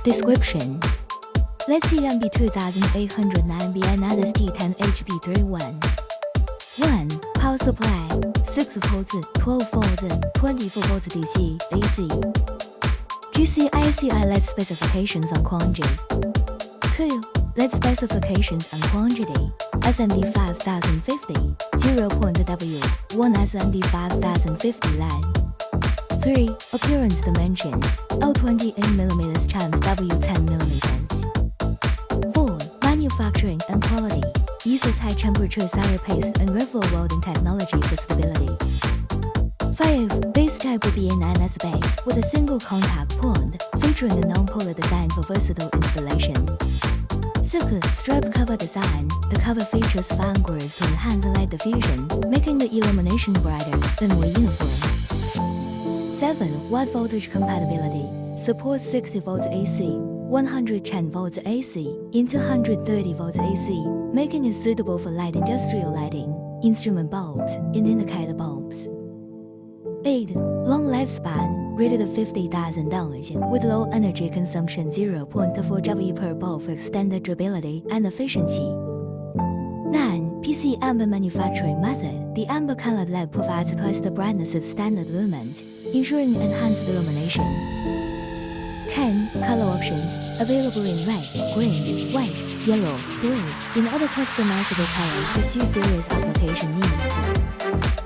Description: Let's CMB2809 Ba9s T10 HP3 1. Power supply 6 volts, 12 volts, 24 volts DC, AC. GCICI LED specifications on quantity. 2. LED specifications on quantity. SMD 5050, 0.W, 1 SMD 5050 LED. 3. Appearance dimension, L28mm x W10mm. 4. Manufacturing and quality, uses high temperature solder paste and reflow welding technology for stability. 5. Base type Ba9s base with a single contact point, featuring a non-polar design for versatile installation. 6. Strip cover design, the cover features fan grills to enhance light diffusion, making the illumination brighter and more uniform. 7. Wide voltage compatibility, supports 60 volts AC, 110 volts AC, into 130 volts AC, making it suitable for light industrial lighting, instrument bulbs, and indicator bulbs. 8. Long lifespan, rated at 50,000 hours, with low energy consumption 0.4 W per bulb for extended durability and efficiency. 9. PC amber manufacturing method, the amber colored LED provides twice the brightness of standard lumens, ensuring enhanced illumination. 10. Color options, available in red, green, white, yellow, blue, and other customizable colors to suit various application needs.